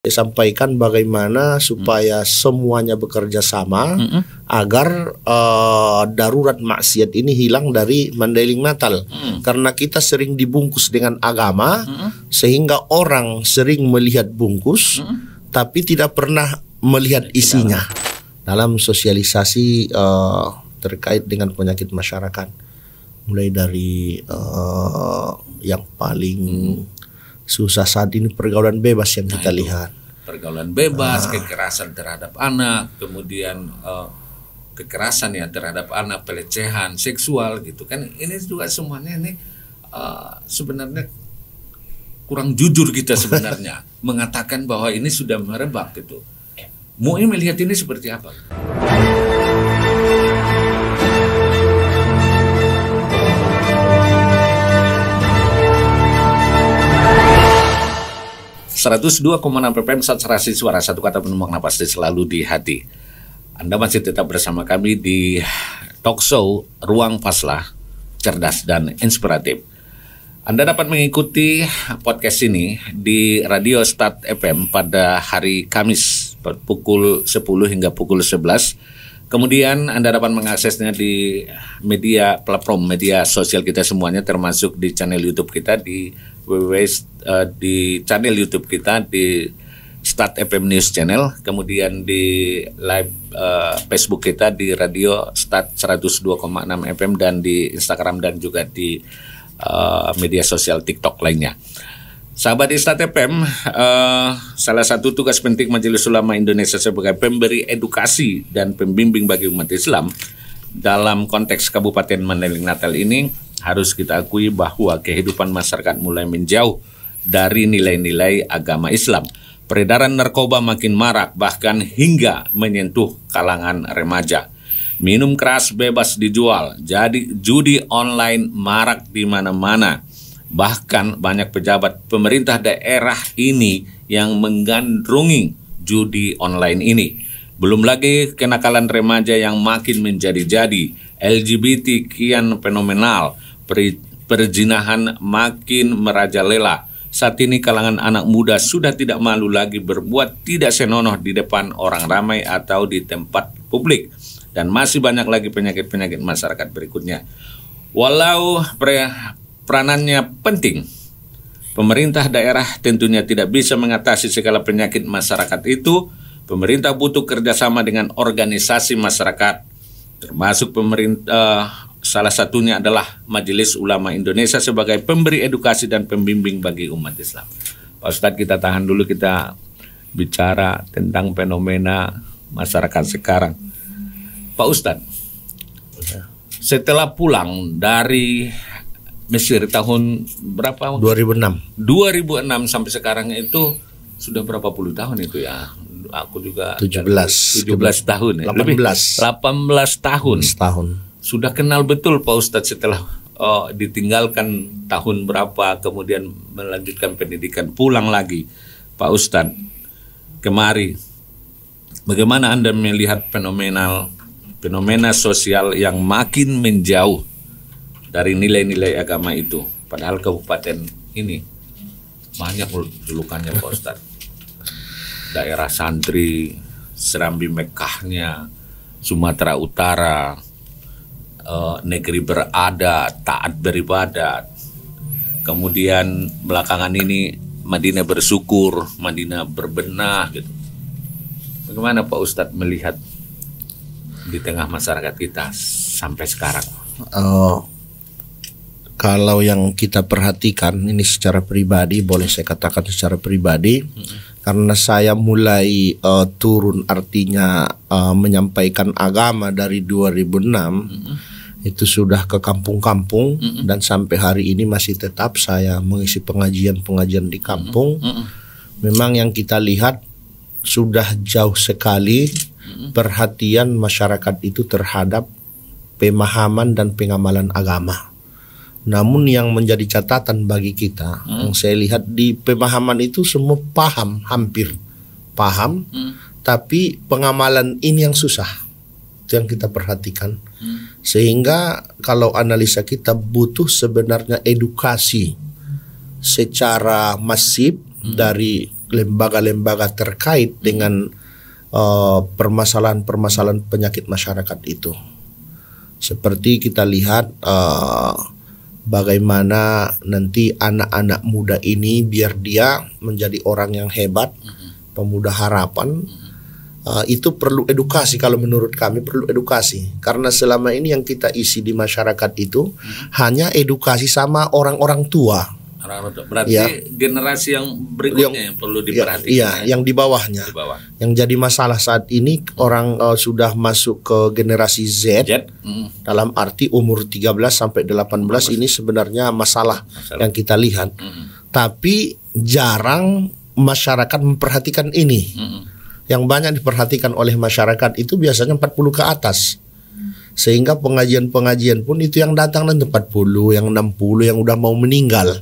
Sampaikan bagaimana supaya semuanya bekerja sama agar darurat maksiat ini hilang dari Mandailing Natal. Karena kita sering dibungkus dengan agama sehingga orang sering melihat bungkus tapi tidak pernah melihat isinya dalam sosialisasi terkait dengan penyakit masyarakat. Mulai dari yang paling susah saat ini pergaulan bebas yang kita lihat. Pergaulan bebas, kekerasan terhadap anak, kemudian kekerasan ya terhadap anak, pelecehan seksual gitu kan. Ini juga semuanya ini sebenarnya kurang jujur kita sebenarnya mengatakan bahwa ini sudah merebak gitu. MUI melihat ini seperti apa? 102,6 FM Saturasi Suara, satu kata penumpang napas selalu di hati. Anda masih tetap bersama kami di talk show Ruang Faslah, Cerdas dan Inspiratif. Anda dapat mengikuti podcast ini di Radio Start FM pada hari Kamis pukul 10 hingga pukul 11. Kemudian Anda dapat mengaksesnya di platform media sosial kita semuanya, termasuk di channel YouTube kita di di channel YouTube kita di Start FM News Channel, kemudian di live Facebook kita di Radio Start 102,6 FM dan di Instagram dan juga di media sosial TikTok lainnya. Sahabat Start FM, salah satu tugas penting Majelis Ulama Indonesia sebagai pemberi edukasi dan pembimbing bagi umat Islam dalam konteks Kabupaten Mandailing Natal ini, harus kita akui bahwa kehidupan masyarakat mulai menjauh dari nilai-nilai agama Islam. Peredaran narkoba makin marak, bahkan hingga menyentuh kalangan remaja. Minum keras bebas dijual, jadi judi online marak di mana-mana. Bahkan banyak pejabat pemerintah daerah ini yang menggandrungi judi online ini. Belum lagi kenakalan remaja yang makin menjadi-jadi, LGBT kian fenomenal, perzinahan makin merajalela. Saat ini kalangan anak muda sudah tidak malu lagi berbuat tidak senonoh di depan orang ramai atau di tempat publik. Dan masih banyak lagi penyakit-penyakit masyarakat berikutnya. Walau peranannya penting, pemerintah daerah tentunya tidak bisa mengatasi segala penyakit masyarakat itu. Pemerintah butuh kerjasama dengan organisasi masyarakat, termasuk pemerintah. Salah satunya adalah Majelis Ulama Indonesia sebagai pemberi edukasi dan pembimbing bagi umat Islam. Pak Ustadz, kita tahan dulu, kita bicara tentang fenomena masyarakat sekarang. Pak Ustadz, setelah pulang dari Mesir tahun berapa? 2006 sampai sekarang itu sudah berapa puluh tahun itu ya? Aku juga 17 tahun ya. 18 tahun. Sudah kenal betul Pak Ustadz setelah ditinggalkan tahun berapa, kemudian melanjutkan pendidikan, pulang lagi. Pak Ustadz, kemari, bagaimana Anda melihat fenomena sosial yang makin menjauh dari nilai-nilai agama itu? Padahal kabupaten ini banyak julukannya Pak Ustadz. Daerah santri, Serambi Mekahnya, Sumatera Utara, negeri beradat, taat beribadat. Kemudian belakangan ini Madinah bersyukur, Madinah berbenah gitu. Bagaimana Pak Ustadz melihat di tengah masyarakat kita sampai sekarang? Kalau yang kita perhatikan ini secara pribadi, boleh saya katakan secara pribadi, karena saya mulai turun, artinya menyampaikan agama dari 2006, itu sudah ke kampung-kampung, dan sampai hari ini masih tetap saya mengisi pengajian-pengajian di kampung. Memang yang kita lihat sudah jauh sekali perhatian masyarakat itu terhadap pemahaman dan pengamalan agama. Namun yang menjadi catatan bagi kita, yang saya lihat di pemahaman itu semua paham, hampir paham, tapi pengamalan ini yang susah. Itu yang kita perhatikan. Sehingga kalau analisa kita butuh sebenarnya edukasi secara masif dari lembaga-lembaga terkait dengan permasalahan-permasalahan penyakit masyarakat itu. Seperti kita lihat bagaimana nanti anak-anak muda ini biar dia menjadi orang yang hebat, pemuda harapan. Itu perlu edukasi, kalau menurut kami perlu edukasi. Karena selama ini yang kita isi di masyarakat itu hanya edukasi sama orang-orang tua. Berarti generasi yang berikutnya yang perlu diperhatikan. Iya, yang di bawahnya. Yang jadi masalah saat ini orang sudah masuk ke generasi Z. Dalam arti umur 13 sampai 18 ini sebenarnya masalah yang kita lihat. Tapi jarang masyarakat memperhatikan ini. Yang banyak diperhatikan oleh masyarakat itu biasanya 40 ke atas. Sehingga pengajian-pengajian pun itu yang datang nanti 40, yang 60, yang udah mau meninggal.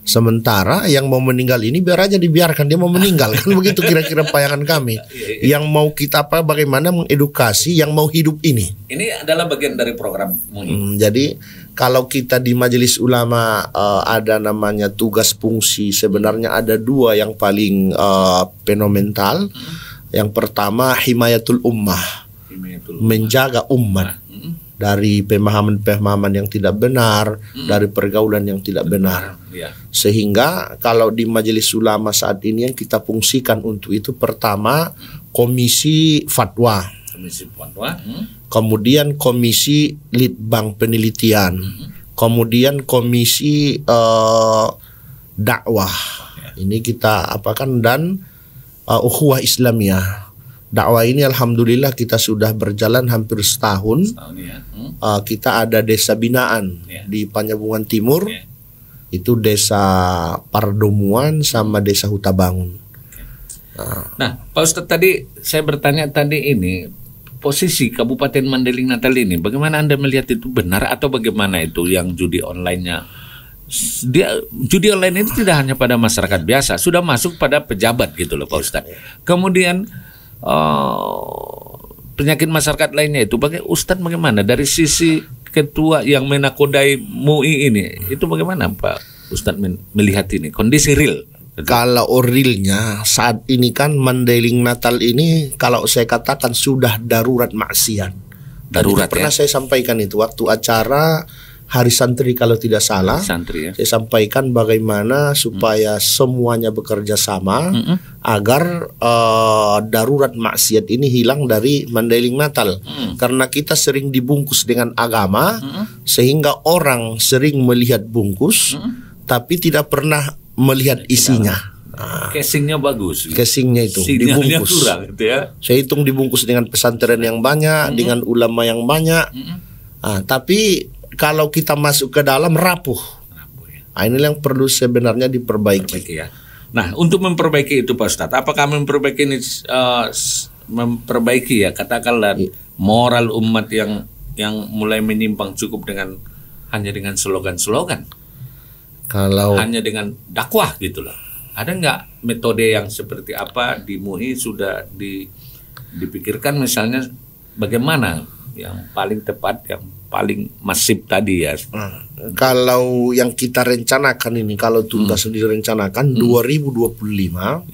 Sementara yang mau meninggal ini biar aja dibiarkan, dia mau meninggal. Kan begitu kira-kira bayangan kami. Yang mau kita bagaimana mengedukasi yang mau hidup ini. Ini adalah bagian dari program MUI. Jadi kalau kita di Majelis Ulama ada namanya tugas fungsi, sebenarnya ada dua yang paling fenomenal. Yang pertama himayatul ummah, menjaga umat dari pemahaman-pemahaman yang tidak benar, dari pergaulan yang tidak benar. Sehingga kalau di Majelis Ulama saat ini yang kita fungsikan untuk itu, pertama komisi fatwa, kemudian komisi litbang penelitian, kemudian komisi dakwah. Ini kita apakan, dan ukhuwah Islamiyah. Dakwah ini alhamdulillah kita sudah berjalan hampir setahun. Kita ada desa binaan di Panjabungan Timur. Itu desa Pardomuan sama desa Hutabangun. Nah, Pak Ustadz, tadi saya bertanya tadi ini posisi Kabupaten Mandailing Natal ini, bagaimana Anda melihat itu benar atau bagaimana itu yang judi online-nya? Judi online itu tidak hanya pada masyarakat biasa, sudah masuk pada pejabat gitu loh Pak Ustadz. Kemudian penyakit masyarakat lainnya itu Ustadz bagaimana dari sisi ketua yang menakodai MUI ini, itu bagaimana Pak Ustadz melihat ini kondisi real? Kalau realnya saat ini kan Mandailing Natal ini kalau saya katakan sudah darurat maksiat. Darurat, pernah saya sampaikan itu waktu acara Hari Santri kalau tidak salah, saya sampaikan bagaimana supaya semuanya bekerja sama agar darurat maksiat ini hilang dari Mandailing Natal. Karena kita sering dibungkus dengan agama, sehingga orang sering melihat bungkus, tapi tidak pernah melihat isinya. Casingnya bagus. Casingnya itu sinyalnya dibungkus. Kurang, gitu ya. Saya hitung dibungkus dengan pesantren yang banyak, dengan ulama yang banyak. Tapi kalau kita masuk ke dalam rapuh. Ini yang perlu sebenarnya diperbaiki. Nah, untuk memperbaiki itu Pak Ustadz, apakah memperbaiki ini memperbaiki ya katakanlah moral umat yang mulai menyimpang cukup dengan hanya dengan slogan-slogan, hanya dengan dakwah gitu loh. Ada nggak metode yang seperti apa di MUI sudah dipikirkan, misalnya bagaimana yang paling tepat, yang paling masif tadi ya? Kalau yang kita rencanakan ini, kalau tuntas direncanakan 2025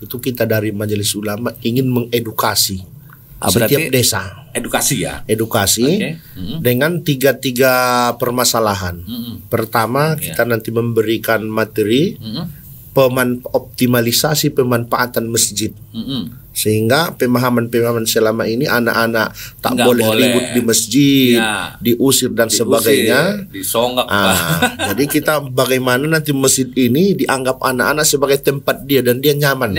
itu kita dari Majelis Ulama ingin mengedukasi setiap desa. Edukasi dengan tiga permasalahan. Pertama, kita nanti memberikan materi optimalisasi pemanfaatan masjid. Sehingga pemahaman-pemahaman selama ini anak-anak tak boleh ribut di masjid, diusir dan sebagainya, disonggak. Jadi kita bagaimana nanti masjid ini dianggap anak-anak sebagai tempat dia dan dia nyaman.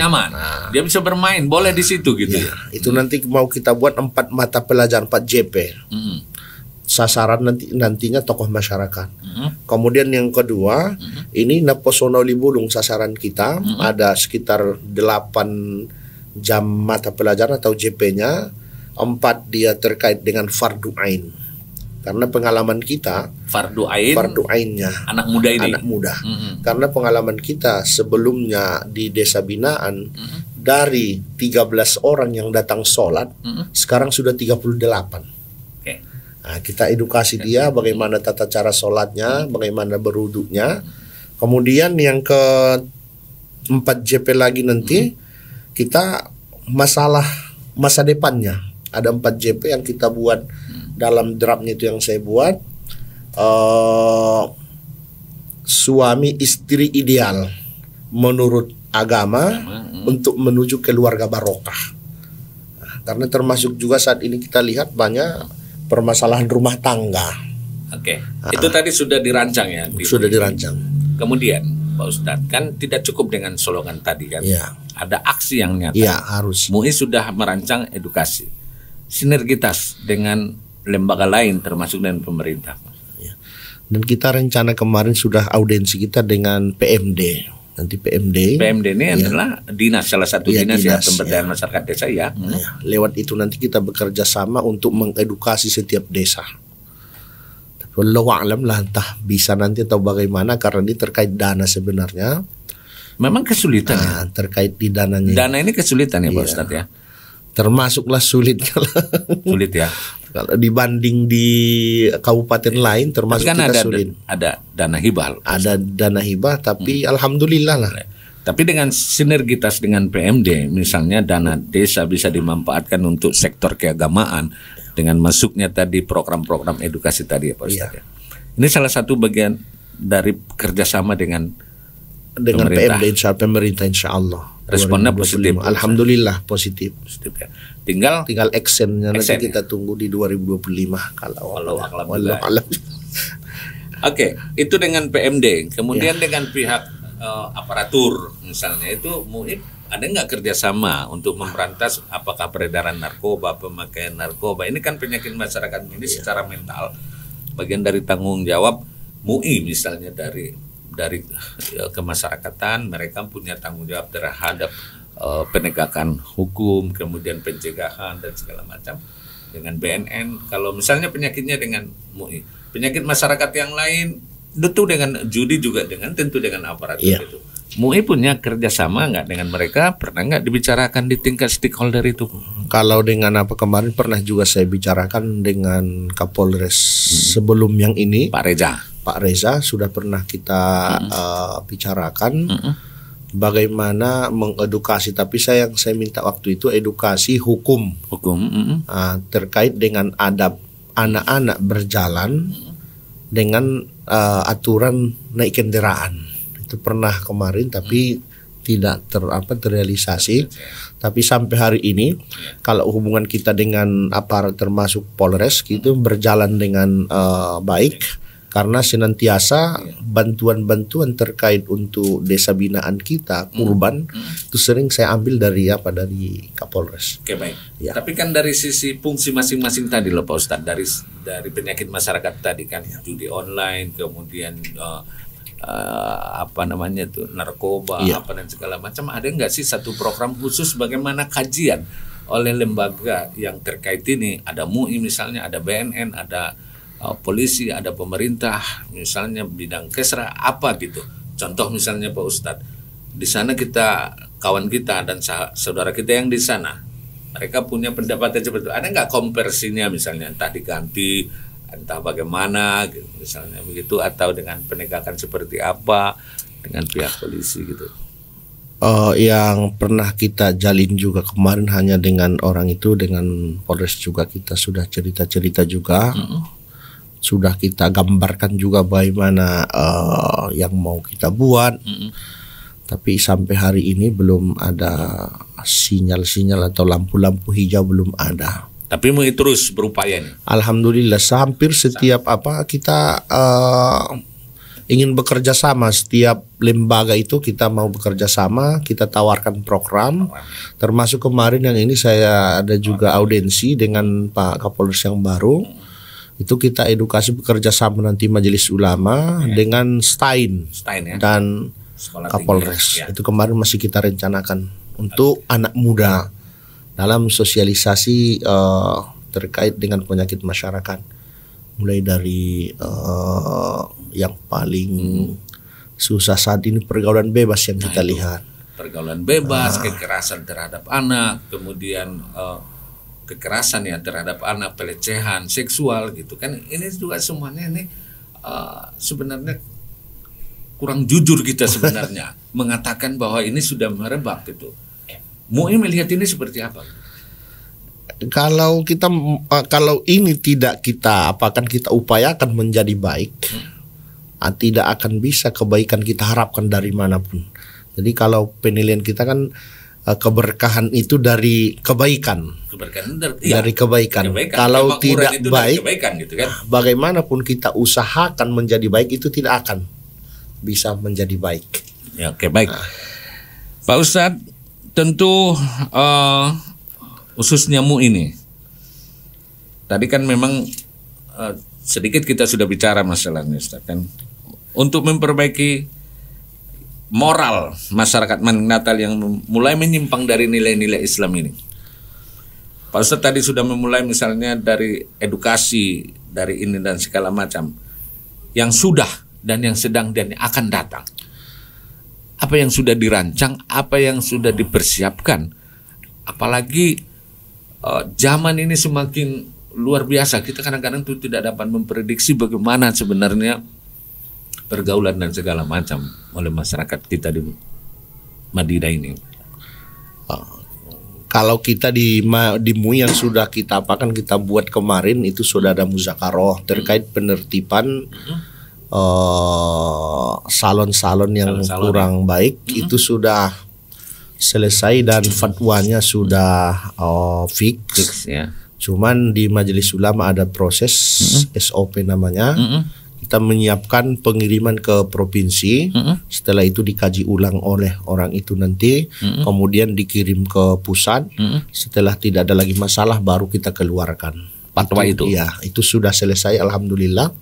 Dia bisa bermain, boleh di situ gitu. Itu nanti mau kita buat 4 mata pelajaran, 4 JP. Sasaran nantinya tokoh masyarakat. Kemudian yang kedua, ini Naposono Libulung sasaran kita ada sekitar 8 jam mata pelajaran atau JP-nya. 4 dia terkait dengan fardu ain. Karena pengalaman kita fardu ainnya anak muda ini. Karena pengalaman kita sebelumnya di desa binaan, dari 13 orang yang datang sholat, sekarang sudah 38. Nah, kita edukasi dia bagaimana tata cara sholatnya, bagaimana berwuduknya. Kemudian yang 4 JP lagi nanti kita masalah masa depannya. Ada 4 JP yang kita buat dalam draftnya itu yang saya buat. Suami istri ideal menurut agama untuk menuju keluarga barokah. Nah, karena termasuk juga saat ini kita lihat banyak permasalahan rumah tangga. Oke, itu tadi sudah dirancang ya? Sudah dirancang. Kemudian Pak Ustadz, kan tidak cukup dengan slogan tadi kan? Ya. Ada aksi yang nyata. Ya, harus. MUI sudah merancang edukasi, sinergitas dengan lembaga lain termasuk dengan pemerintah. Ya. Dan kita rencana kemarin sudah audiensi kita dengan PMD. Nanti PMD ini adalah dinas, salah satu dinas ya, pemberdayaan masyarakat desa ya. Ya. Lewat itu nanti kita bekerja sama untuk mengedukasi setiap desa. Wallahu a'lam lah, entah bisa nanti atau bagaimana, karena ini terkait dana sebenarnya. Memang kesulitan ya? Terkait di dananya. Dana ini kesulitan ya Pak Ustadz ya? Termasuklah sulit kalau sulit ya. Kalau dibanding di kabupaten lain termasuk kan kita sulit. Ada dana hibah. Ada dana hibah, tapi alhamdulillah lah. Tapi dengan sinergitas dengan PMD, misalnya dana desa bisa dimanfaatkan untuk sektor keagamaan dengan masuknya tadi program-program edukasi tadi ya Pak Ustadz. Ya. Ini salah satu bagian dari kerjasama dengan pemerintah. PMD, pemerintah insya Allah. Responnya positif. Alhamdulillah positif. Ya. Tinggal actionnya nanti kita tunggu di 2025 kalau alam. Oke, itu dengan PMD. Kemudian dengan pihak aparatur misalnya, itu MUI ada nggak kerjasama untuk memberantas apakah peredaran narkoba, pemakaian narkoba? Ini kan penyakit masyarakat ini secara mental, bagian dari tanggung jawab MUI misalnya dari kemasyarakatan, mereka punya tanggung jawab terhadap penegakan hukum, kemudian pencegahan dan segala macam. Dengan BNN, kalau misalnya penyakitnya dengan MUI, penyakit masyarakat yang lain tentu dengan judi juga tentu dengan aparatur itu. MUI punya kerjasama nggak dengan mereka? Pernah nggak dibicarakan di tingkat stakeholder itu? Kalau dengan kemarin pernah juga saya bicarakan dengan Kapolres sebelum yang ini, Pak Reza sudah pernah kita bicarakan bagaimana mengedukasi. Tapi saya minta waktu itu edukasi hukum. Terkait dengan adab anak-anak berjalan dengan aturan naik kendaraan. Itu pernah kemarin tapi tidak terrealisasi. Tapi sampai hari ini kalau hubungan kita dengan aparat termasuk Polres gitu berjalan dengan baik, karena senantiasa bantuan-bantuan terkait untuk desa binaan kita kurban itu sering saya ambil dari Kapolres. Oke, baik. Ya. Tapi kan dari sisi fungsi masing-masing tadi loh Pak Ustadz, dari penyakit masyarakat tadi kan judi online, kemudian narkoba, dan segala macam. Ada nggak sih satu program khusus bagaimana kajian oleh lembaga yang terkait ini? Ada MUI misalnya, ada BNN, ada polisi, ada pemerintah, misalnya bidang kesra apa gitu. Contoh misalnya Pak Ustadz, di sana kawan kita dan saudara kita yang di sana, mereka punya pendapatan seperti itu. Ada nggak konversinya misalnya, entah diganti, entah bagaimana gitu, misalnya begitu, atau dengan penegakan seperti apa dengan pihak polisi gitu? Yang pernah kita jalin juga kemarin hanya dengan orang itu, dengan Polres juga kita sudah cerita-cerita juga. Sudah kita gambarkan juga bagaimana yang mau kita buat. Tapi sampai hari ini belum ada sinyal-sinyal atau lampu-lampu hijau, belum ada. Tapi MUI terus berupaya nih. Alhamdulillah, hampir setiap kita ingin bekerja sama. Setiap lembaga itu kita mau bekerja sama, kita tawarkan program. Termasuk kemarin yang ini saya ada juga audiensi dengan Pak Kapolres yang baru. Itu kita edukasi bekerja sama nanti Majelis Ulama dengan Stein ya? Dan Sekolah Kapolres. Itu kemarin masih kita rencanakan untuk anak muda dalam sosialisasi terkait dengan penyakit masyarakat, mulai dari yang paling susah saat ini pergaulan bebas yang kita lihat. Pergaulan bebas, kekerasan terhadap anak, kemudian kekerasan ya terhadap anak, pelecehan seksual gitu kan. Ini juga semuanya ini sebenarnya kurang jujur kita sebenarnya mengatakan bahwa ini sudah merebak gitu. MUI melihat ini seperti apa? Kalau ini tidak kita upayakan menjadi baik, tidak akan bisa kebaikan kita harapkan dari manapun. Jadi kalau penilaian kita kan keberkahan itu dari kebaikan. Dari kebaikan. Kalau tidak baik, gitu kan? Bagaimanapun kita usahakan menjadi baik itu tidak akan bisa menjadi baik. Ya, oke, baik. Pak Ustadz, tentu khususnya MUI ini. Tadi kan memang sedikit kita sudah bicara masalahnya, Ustaz, kan, untuk memperbaiki moral masyarakat Natal yang mulai menyimpang dari nilai-nilai Islam ini. Pak Ustadz tadi sudah memulai misalnya dari edukasi, dari ini dan segala macam yang sudah dan yang sedang dan yang akan datang. Apa yang sudah dirancang, apa yang sudah dipersiapkan, apalagi zaman ini semakin luar biasa. Kita kadang-kadang itu tidak dapat memprediksi bagaimana sebenarnya pergaulan dan segala macam oleh masyarakat kita di Madinah ini. Kalau kita di MUI yang sudah kita buat kemarin itu sudah ada muzakarah terkait penertiban salon-salon yang kurang baik, itu sudah selesai dan fatwanya sudah fix ya. Cuman di Majelis Ulama ada proses SOP namanya. Kita menyiapkan pengiriman ke provinsi. Setelah itu dikaji ulang oleh orang itu nanti, kemudian dikirim ke pusat. Setelah tidak ada lagi masalah baru kita keluarkan fatwa itu. Ya, itu sudah selesai alhamdulillah.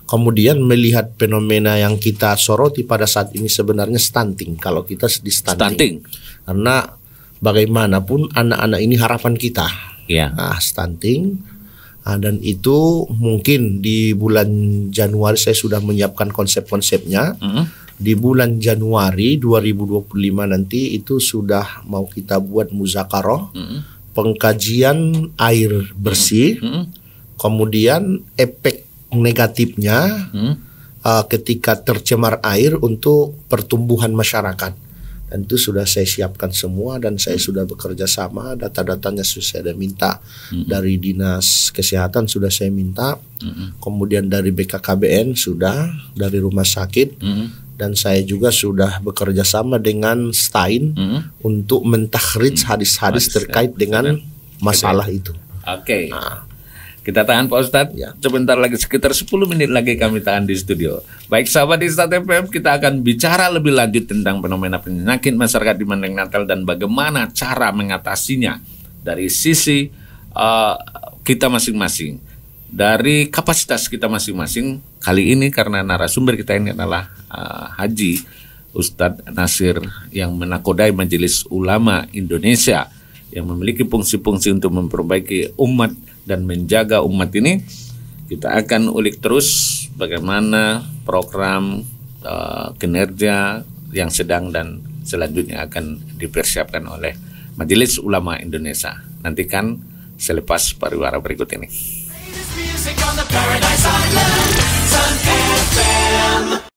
Kemudian melihat fenomena yang kita soroti pada saat ini sebenarnya stunting. Kalau kita di stunting. Karena bagaimanapun anak-anak ini harapan kita. Ya. Nah, stunting. Dan itu mungkin di bulan Januari saya sudah menyiapkan konsep-konsepnya. Di bulan Januari 2025 nanti itu sudah mau kita buat muzakarah, pengkajian air bersih, kemudian efek negatifnya ketika tercemar air untuk pertumbuhan masyarakat. Dan itu sudah saya siapkan semua dan saya sudah bekerja sama, data-datanya sudah saya minta dari Dinas Kesehatan sudah saya minta, kemudian dari BKKBN sudah, dari rumah sakit, dan saya juga sudah bekerja sama dengan STAIN untuk mentakhrij hadis-hadis terkait dengan masalah itu. Oke. Kita tahan Pak Ustadz, sebentar lagi, sekitar 10 menit lagi kami tahan di studio. Baik sahabat di Start FM, kita akan bicara lebih lanjut tentang fenomena penyakit masyarakat di Mandeng Natal dan bagaimana cara mengatasinya dari sisi kita masing-masing, dari kapasitas kita masing-masing. Kali ini karena narasumber kita ini adalah Haji Ustadz Nasir yang menakodai Majelis Ulama Indonesia yang memiliki fungsi-fungsi untuk memperbaiki umat dan menjaga umat ini. Kita akan ulik terus bagaimana program kinerja yang sedang dan selanjutnya akan dipersiapkan oleh Majelis Ulama Indonesia. Nantikan selepas pariwara berikut ini.